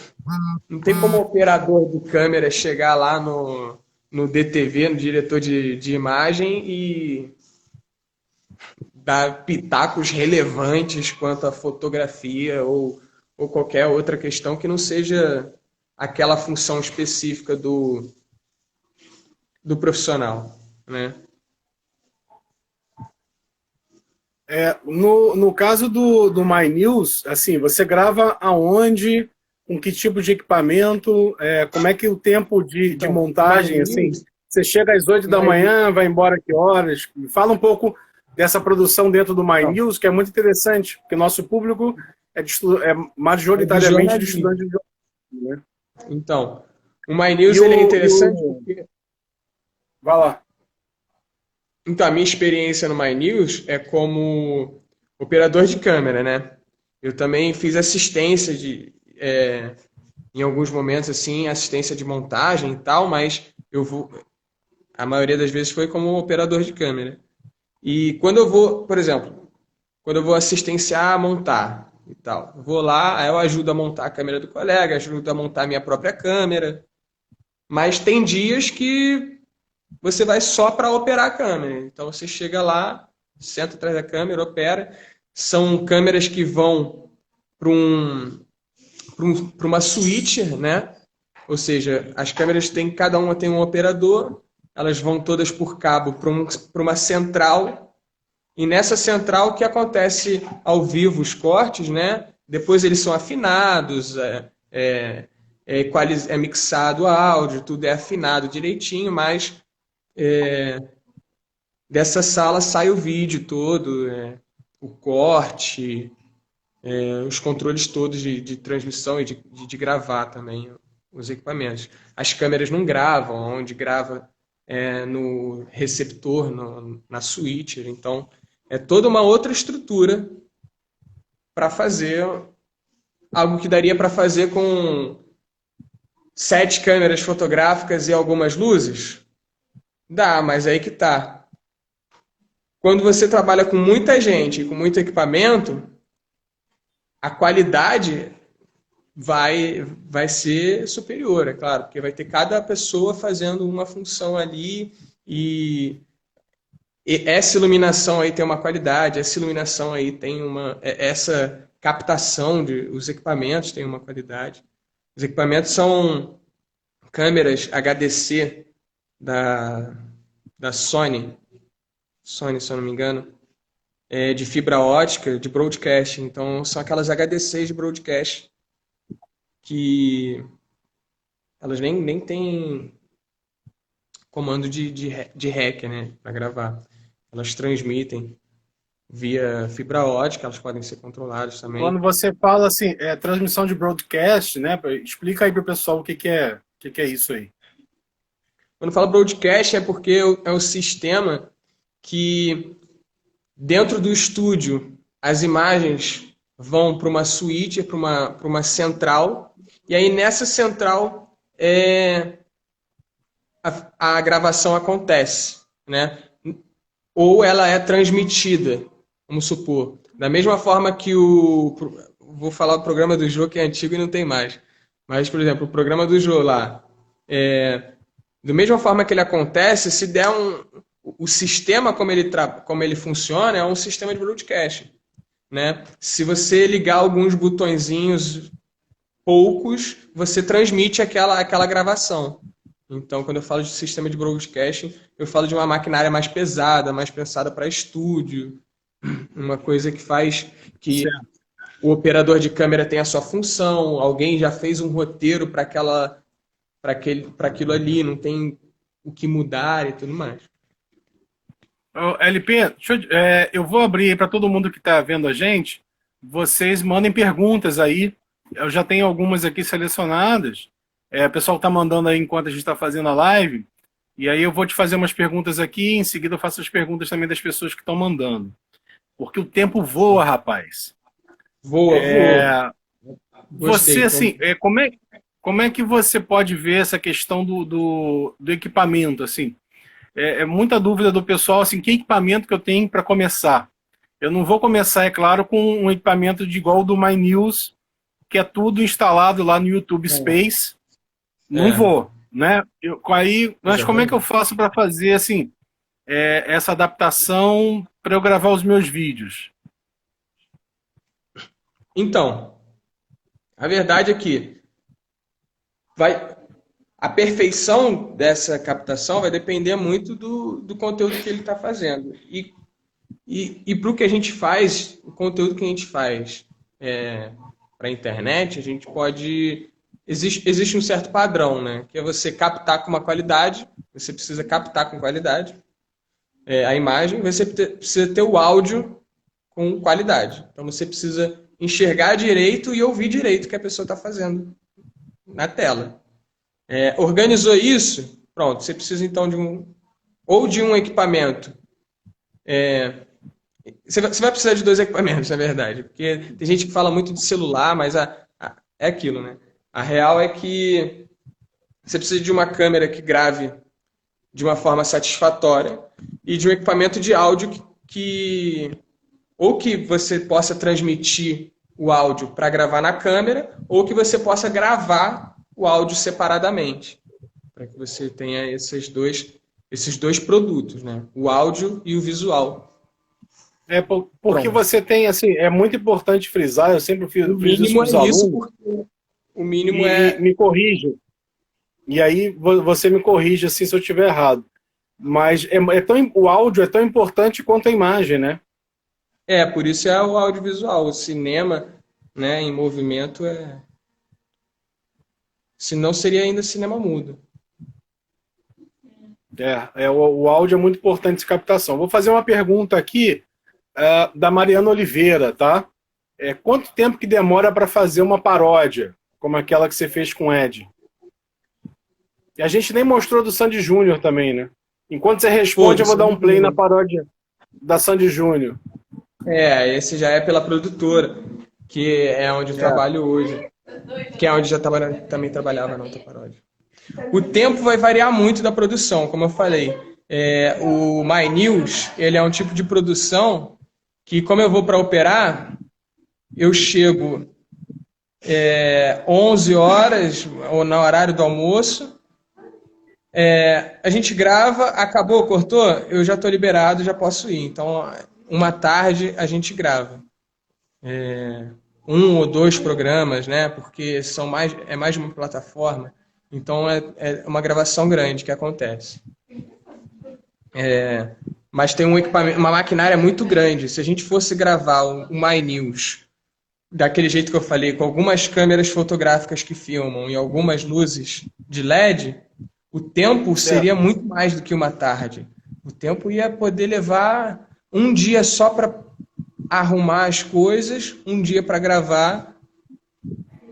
o operador de câmera chegar lá no DTV, no diretor de imagem, e dar pitacos relevantes quanto à fotografia ou qualquer outra questão que não seja aquela função específica do profissional, né?
No caso do My News, assim, você grava aonde, com que tipo de equipamento, como é que o tempo de
Então,
montagem,
My
assim,
News-
você chega às 8 da
My
manhã, vai embora que horas? Fala um pouco dessa produção dentro do My
Então.
News, que é muito interessante, porque nosso público é majoritariamente de
jornalismo.
estudantes de jornalismo, né?
Então, o My News
E
ele é
o-
interessante
e o-
porque...
Vai lá.
Então, a minha experiência no My News é como operador de câmera, né? Eu também fiz assistência em alguns momentos, assim, assistência de montagem e tal, mas a maioria das vezes foi como operador de câmera. E quando eu vou, por exemplo, quando eu vou assistenciar a montar e tal, eu vou lá, aí eu ajudo a montar a câmera do colega, ajudo a montar a minha própria câmera, mas tem dias que você vai só para operar a câmera. Então você chega lá, senta atrás da câmera, opera. São câmeras que vão para para uma suíte, né? Ou seja, as câmeras têm, cada uma tem um operador, elas vão todas por cabo para uma central, e nessa central que acontece ao vivo os cortes, né? Depois eles são afinados, é mixado o áudio, tudo é afinado direitinho, mas dessa sala sai o vídeo todo, o corte, os controles todos de transmissão e de gravar também os equipamentos. As câmeras não gravam, onde grava no receptor, na switcher. Então, é toda uma outra estrutura para fazer algo que daria para fazer com 7 câmeras fotográficas e algumas luzes. Dá, mas aí que tá. Quando você trabalha com muita gente, com muito equipamento, a qualidade vai ser superior, é claro, porque vai ter cada pessoa fazendo uma função ali e essa iluminação aí tem uma qualidade, essa iluminação aí tem essa captação os equipamentos tem uma qualidade. Os equipamentos são câmeras HDC da Sony, se eu não me engano, de fibra ótica, de broadcast. Então, são aquelas HDCs de broadcast que elas nem têm comando de REC, né, para gravar. Elas transmitem via fibra ótica, elas podem ser controladas também.
Quando você fala assim, transmissão de broadcast, né? Explica aí para o pessoal o que é isso aí.
Quando falo broadcast é porque é o sistema que dentro do estúdio as imagens vão para uma suíte, para uma central, e aí nessa central a gravação acontece, né? Ou ela é transmitida, vamos supor. Da mesma forma que vou falar do programa do Jô, que é antigo e não tem mais. Mas, por exemplo, o programa do Jô lá, da mesma forma que ele acontece, se der o sistema como ele funciona é um sistema de broadcast, né? Se você ligar alguns botõezinhos poucos, você transmite aquela gravação. Então, quando eu falo de sistema de broadcast, eu falo de uma maquinária mais pesada, mais pensada para estúdio, uma coisa que faz que o operador de câmera tenha a sua função, alguém já fez um roteiro para aquilo ali, não tem o que mudar e tudo mais.
LP, eu vou abrir para todo mundo que está vendo a gente. Vocês mandem perguntas aí. Eu já tenho algumas aqui selecionadas. O pessoal está mandando aí enquanto a gente está fazendo a live. E aí eu vou te fazer umas perguntas aqui. Em seguida eu faço as perguntas também das pessoas que estão mandando. Porque o tempo voa, rapaz.
Voa.
Você, assim, como é que você pode ver essa questão do equipamento, assim? Muita dúvida do pessoal, assim, que equipamento que eu tenho para começar? Eu não vou começar, é claro, com um equipamento de igual o do My News, que é tudo instalado lá no YouTube Space. Não vou, né? Mas como é que eu faço para fazer assim essa adaptação para eu gravar os meus vídeos?
Então, a verdade é que a perfeição dessa captação vai depender muito do conteúdo que ele está fazendo. E para o que a gente faz, o conteúdo que a gente faz para a internet, a gente pode... Existe um certo padrão, né? Que é você captar com uma qualidade, você precisa captar com qualidade a imagem, você precisa ter o áudio com qualidade. Então você precisa enxergar direito e ouvir direito o que a pessoa está fazendo na tela. Organizou isso, pronto, você precisa então de um equipamento. Você vai precisar de 2 equipamentos, na verdade, porque tem gente que fala muito de celular, mas é aquilo, né? A real é que você precisa de uma câmera que grave de uma forma satisfatória e de um equipamento de áudio ou que você possa transmitir o áudio para gravar na câmera, ou que você possa gravar o áudio separadamente, para que você tenha esses dois produtos, né? O áudio e o visual.
Porque você tem, assim, é muito importante frisar, eu sempre fiz isso com os alunos.
O mínimo
Me corrija. E aí você me corrige assim, se eu estiver errado. Mas o áudio é tão importante quanto a imagem, né?
Por isso é o audiovisual. O cinema, né, em movimento senão seria ainda cinema mudo.
O áudio é muito importante de captação. Vou fazer uma pergunta aqui da Mariana Oliveira, tá? Quanto tempo que demora para fazer uma paródia, como aquela que você fez com o Ed? E a gente nem mostrou do Sandy Júnior também, né? Enquanto você responde, eu vou dar um play na paródia da Sandy Júnior.
Esse já é pela produtora, que é onde eu trabalho hoje. Que é onde já também trabalhava na outra paródia. O tempo vai variar muito da produção, como eu falei. O My News, ele é um tipo de produção que, como eu vou para operar, eu chego 11 horas, ou no horário do almoço, a gente grava, acabou, cortou, eu já estou liberado, já posso ir. Então, uma tarde a gente grava. 1 ou 2 programas, né? Porque é mais de uma plataforma. Então, é uma gravação grande que acontece. Mas tem uma maquinária muito grande. Se a gente fosse gravar o My News daquele jeito que eu falei, com algumas câmeras fotográficas que filmam e algumas luzes de LED, o tempo seria muito mais do que uma tarde. O tempo ia poder levar um dia só para arrumar as coisas, um dia para gravar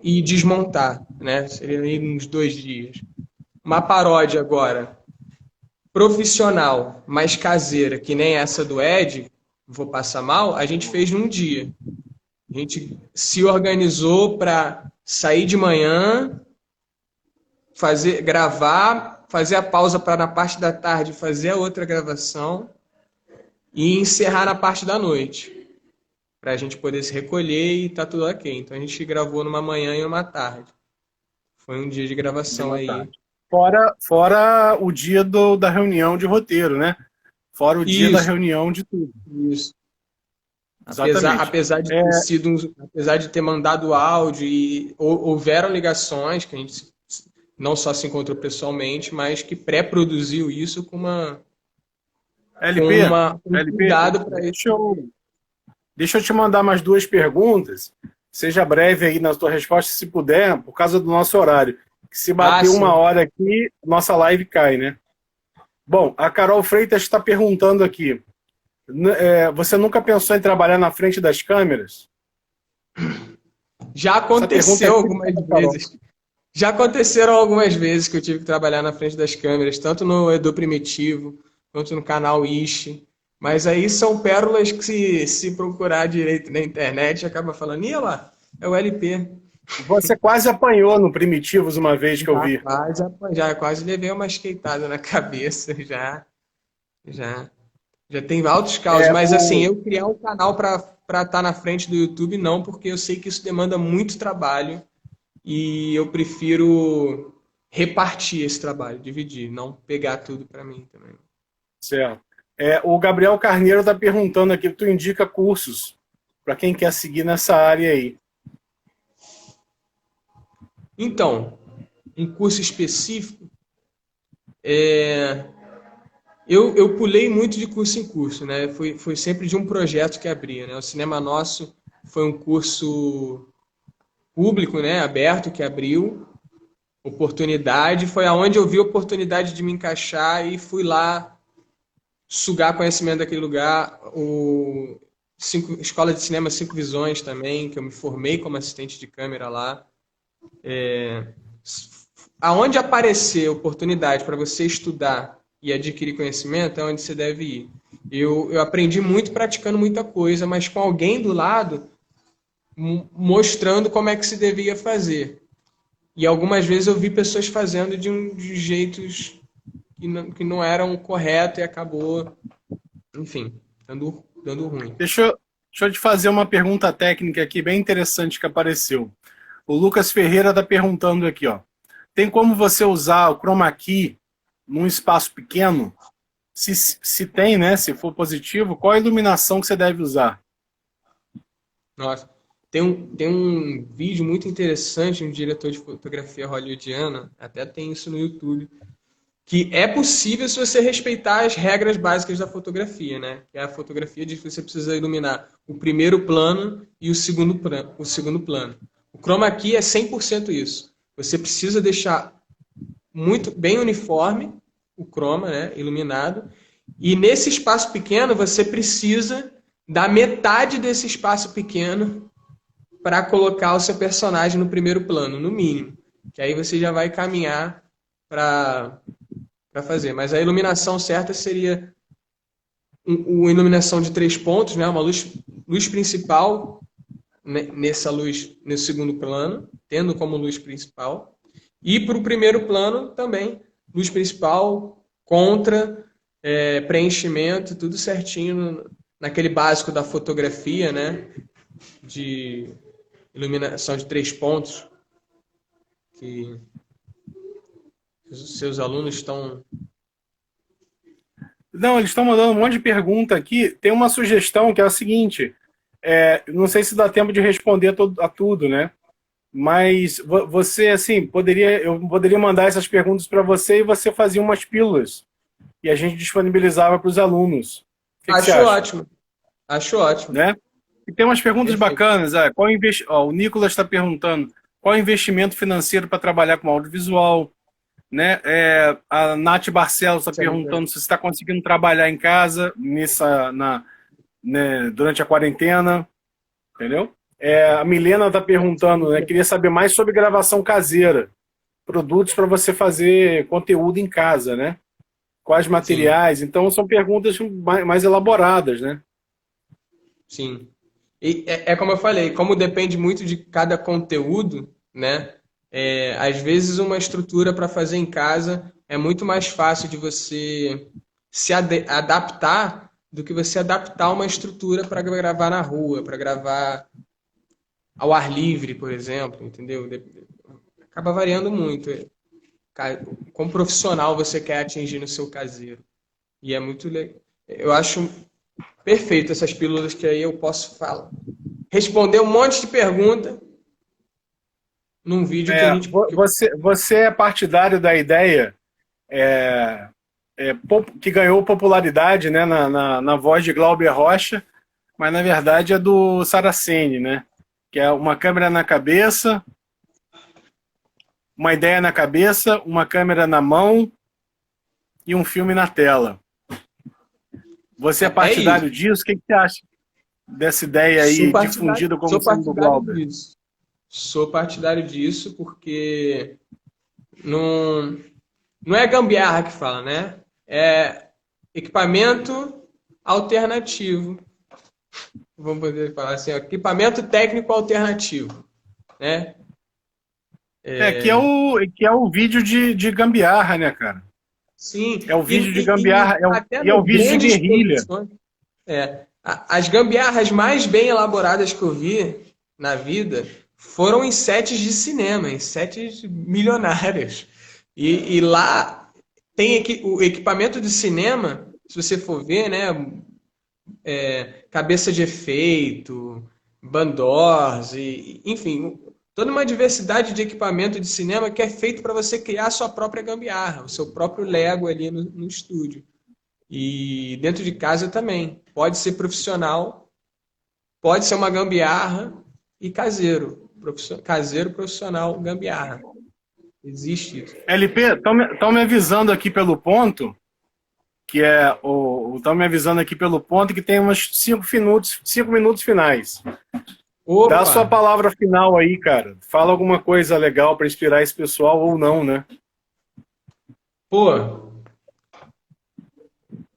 e desmontar, né? Seria uns 2 dias. Uma paródia agora, profissional, mais caseira, que nem essa do Ed, Vou Passar Mal, a gente fez num dia. A gente se organizou para sair de manhã, gravar, fazer a pausa para na parte da tarde fazer a outra gravação e encerrar na parte da noite, para a gente poder se recolher e tá tudo ok. Então a gente gravou numa manhã e numa tarde. Foi um dia de gravação aí.
Fora o dia da reunião de roteiro, né? Fora o dia da reunião de tudo.
Isso. Apesar de ter mandado áudio e houveram ligações que a gente não só se encontrou pessoalmente, mas que pré-produziu isso com uma cuidado para isso.
Deixa eu te mandar mais 2 perguntas. Seja breve aí na sua resposta, se puder, por causa do nosso horário. Se bater 1 hora aqui, nossa live cai, né? Bom, a Carol Freitas está perguntando aqui. Você nunca pensou em trabalhar na frente das câmeras?
Já aconteceu algumas vezes. Já aconteceram algumas vezes que eu tive que trabalhar na frente das câmeras, tanto no Edu Primitivo, quanto no canal Ishi. Mas aí são pérolas que se procurar direito na internet, acaba falando, olha lá, é o LP.
Você quase apanhou no Primitivos uma vez que eu vi.
Quase levei uma esqueitada na cabeça, já. Já tem altos causos, mas assim, eu criar um canal para estar na frente do YouTube, não, porque eu sei que isso demanda muito trabalho e eu prefiro repartir esse trabalho, dividir, não pegar tudo para mim também.
Certo. O Gabriel Carneiro está perguntando aqui, tu indica cursos para quem quer seguir nessa área aí.
Então, um curso específico, eu pulei muito de curso em curso, né? Foi sempre de um projeto que abria, né? O Cinema Nosso foi um curso público, né? Aberto, que abriu oportunidade. Foi aonde eu vi a oportunidade de me encaixar e fui lá sugar conhecimento daquele lugar. Escola de Cinema Cinco Visões também, que eu me formei como assistente de câmera lá. Aonde aparecer oportunidade para você estudar e adquirir conhecimento é onde você deve ir. Eu aprendi muito praticando muita coisa, mas com alguém do lado mostrando como é que se devia fazer. E algumas vezes eu vi pessoas fazendo de jeitos que não eram corretos e acabou, enfim, dando ruim.
Deixa eu te fazer uma pergunta técnica aqui, bem interessante que apareceu. O Lucas Ferreira está perguntando aqui, ó. Tem como você usar o Chroma Key num espaço pequeno? Se tem, né? Se for positivo, qual a iluminação que você deve usar?
Nossa, tem um vídeo muito interessante, um diretor de fotografia hollywoodiana, até tem isso no YouTube, que é possível se você respeitar as regras básicas da fotografia, né? Que é a fotografia diz que você precisa iluminar o primeiro plano e o segundo plano. O Chroma Key é 100% isso. Você precisa deixar muito bem uniforme o chroma, né, iluminado, e nesse espaço pequeno você precisa da metade desse espaço pequeno para colocar o seu personagem no primeiro plano, no mínimo. Que aí você já vai caminhar para fazer. Mas a iluminação certa seria uma iluminação de 3 pontos, né, uma luz principal nessa luz, nesse segundo plano, tendo como luz principal. E para o primeiro plano também, luz principal, contra, preenchimento, tudo certinho naquele básico da fotografia, né? De iluminação de 3 pontos, que os seus alunos estão...
Não, eles estão mandando um monte de pergunta aqui. Tem uma sugestão que é a seguinte, não sei se dá tempo de responder a tudo, né? Mas você, assim, eu poderia mandar essas perguntas para você e você fazia umas pílulas e a gente disponibilizava para os alunos. O que você acha?
Ótimo. Acho ótimo.
Né? E tem umas perguntas bacanas. O Nicolas está perguntando qual o investimento financeiro para trabalhar com audiovisual. Né? A Nath Barcelos está perguntando se você está conseguindo trabalhar em casa durante a quarentena. Entendeu? A Milena está perguntando, né? Queria saber mais sobre gravação caseira. Produtos para você fazer conteúdo em casa, né? Quais materiais? Sim. Então, são perguntas mais elaboradas, né?
Sim. E como eu falei, como depende muito de cada conteúdo, né? Às vezes uma estrutura para fazer em casa é muito mais fácil de você se adaptar do que você adaptar uma estrutura para gravar na rua, para gravar ao ar livre, por exemplo, entendeu? Acaba variando muito. Como profissional você quer atingir no seu caseiro. E é muito legal. Eu acho perfeito essas pílulas que aí eu posso falar. Responder um monte de pergunta num vídeo que a gente...
Você é partidário da ideia que ganhou popularidade, né, na voz de Glauber Rocha, mas na verdade é do Saraceni, né? Que é uma câmera na cabeça, uma ideia na cabeça, uma câmera na mão e um filme na tela. Você é partidário disso? O que você acha dessa ideia aí difundida como sendo do Glauber?
Sou partidário disso porque não é gambiarra que fala, né? É equipamento alternativo. Vamos poder falar assim, equipamento técnico alternativo, né?
Que é o vídeo de gambiarra, né, cara?
Sim.
É o vídeo de gambiarra, e é o vídeo de guerrilha.
As gambiarras mais bem elaboradas que eu vi na vida foram em sets de cinema, em sets milionários. E lá tem o equipamento de cinema, se você for ver, né? Cabeça de efeito, bandors, enfim, toda uma diversidade de equipamento de cinema que é feito para você criar a sua própria gambiarra, o seu próprio Lego ali no estúdio. E dentro de casa também. Pode ser profissional, pode ser uma gambiarra e caseiro. Caseiro, profissional, gambiarra. Existe isso.
LP, estão me avisando aqui pelo ponto, estão me avisando aqui pelo ponto que tem uns 5 minutos finais.
Opa!
Dá a sua palavra final aí, cara. Fala alguma coisa legal para inspirar esse pessoal ou não, né?
Pô,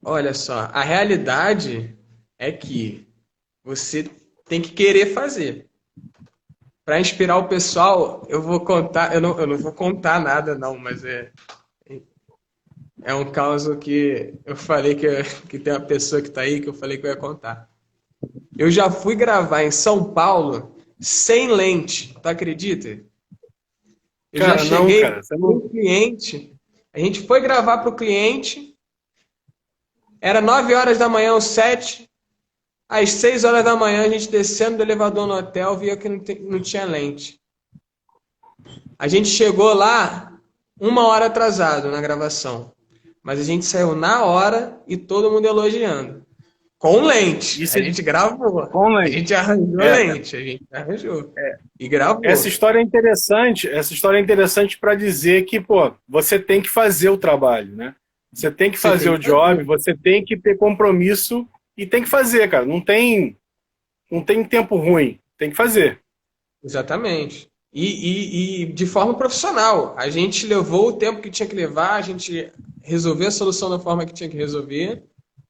olha só, a realidade é que você tem que querer fazer. Para inspirar o pessoal, eu vou contar, eu não vou contar nada não, mas é um caso que eu falei que tem uma pessoa que está aí que eu falei que eu ia contar. Eu já fui gravar em São Paulo sem lente, tu acredita? Eu
Cara,
já cheguei
com
um cliente, a gente foi gravar para o cliente, era 9 horas da manhã, o set, às 6 horas da manhã a gente descendo do elevador no hotel, via que não tinha lente. A gente chegou lá 1 hora atrasado na gravação, mas a gente saiu na hora e todo mundo elogiando. Com lente.
Isso
a gente gravou.
Com lente.
A gente arranjou lente. A gente arranjou. E gravou.
Essa história é interessante para dizer que, pô, você tem que fazer o trabalho, né? Você tem que fazer o job, você tem que ter compromisso e tem que fazer, cara. Não tem tempo ruim. Tem que fazer.
Exatamente. E de forma profissional. A gente levou o tempo que tinha que levar, a gente resolveu a solução da forma que tinha que resolver,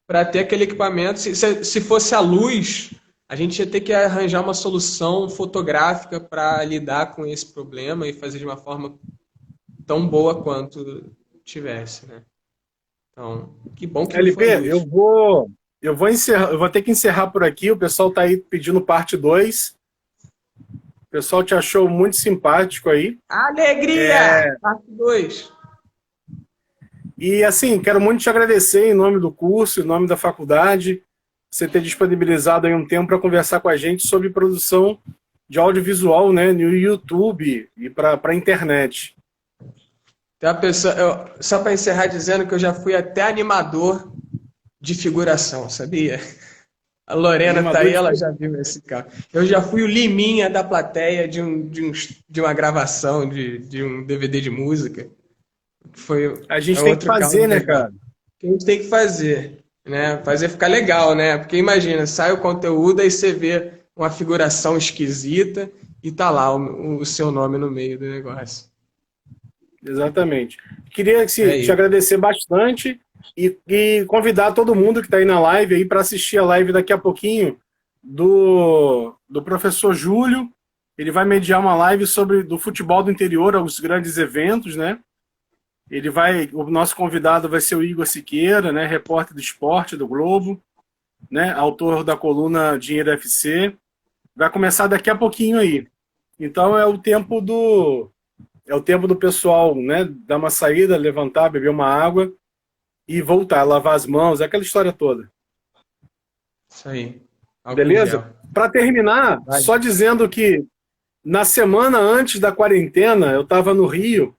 para ter aquele equipamento. Se fosse a luz, a gente ia ter que arranjar uma solução fotográfica para lidar com esse problema e fazer de uma forma tão boa quanto tivesse, né? Então, que bom que
LP,
não foi luz.
eu vou ter que encerrar por aqui. O pessoal está aí pedindo parte 2. O pessoal te achou muito simpático aí.
Alegria! Parte 2.
E assim, quero muito te agradecer em nome do curso, em nome da faculdade, você ter disponibilizado aí um tempo para conversar com a gente sobre produção de audiovisual, né, no YouTube e para a internet.
Tem uma pessoa, só para encerrar dizendo que eu já fui até animador de figuração, sabia? A Lorena tá aí, ela já viu esse carro. Eu já fui o Liminha da plateia de uma gravação de um DVD de música.
A gente tem que fazer, né, cara?
A gente tem que fazer, né? Fazer ficar legal, né? Porque imagina, sai o conteúdo aí você vê uma figuração esquisita e tá lá o seu nome no meio do negócio.
Exatamente. Queria te agradecer bastante e convidar todo mundo que está aí na live aí para assistir a live daqui a pouquinho do professor Júlio. Ele vai mediar uma live do futebol do interior, os grandes eventos, né? O nosso convidado vai ser o Igor Siqueira, né, repórter do esporte do Globo, né, autor da coluna Dinheiro FC. Vai começar daqui a pouquinho aí. Então é o tempo do pessoal, né, dar uma saída, levantar, beber uma água e voltar, lavar as mãos, aquela história toda.
Isso aí.
Beleza? Para terminar, só dizendo que na semana antes da quarentena, eu estava no Rio.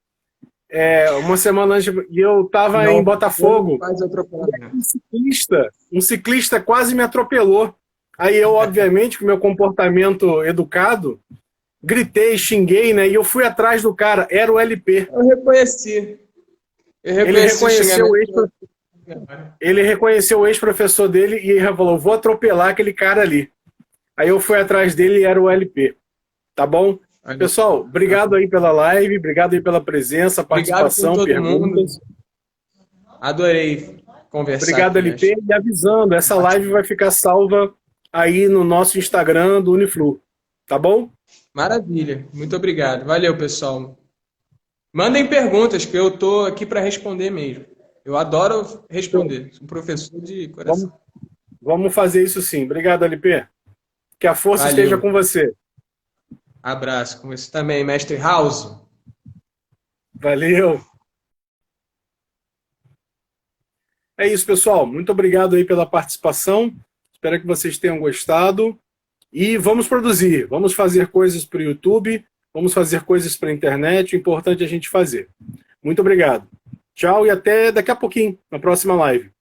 Uma semana antes, e eu estava em Botafogo. Um ciclista quase me atropelou. Aí eu, obviamente, com meu comportamento educado, gritei, xinguei, né? E eu fui atrás do cara. Era o LP.
Eu reconheci.
Ele reconheceu o ex-professor dele e ele falou: vou atropelar aquele cara ali. Aí eu fui atrás dele e era o LP. Tá bom? Pessoal, obrigado aí pela live, obrigado aí pela presença, participação, perguntas.
Adorei conversar.
Obrigado, LP. E avisando, essa live vai ficar salva aí no nosso Instagram do Uniflu. Tá bom?
Maravilha. Muito obrigado. Valeu, pessoal. Mandem perguntas, que eu tô aqui para responder mesmo. Eu adoro responder. Sou um professor de coração.
Vamos fazer isso sim. Obrigado, LP. Que a força
Valeu.
esteja com você.
Abraço. Com você também, mestre House.
Valeu. É isso, pessoal. Muito obrigado aí pela participação. Espero que vocês tenham gostado. E vamos produzir. Vamos fazer coisas para o YouTube. Vamos fazer coisas para a internet. O importante é a gente fazer. Muito obrigado. Tchau e até daqui a pouquinho, na próxima live.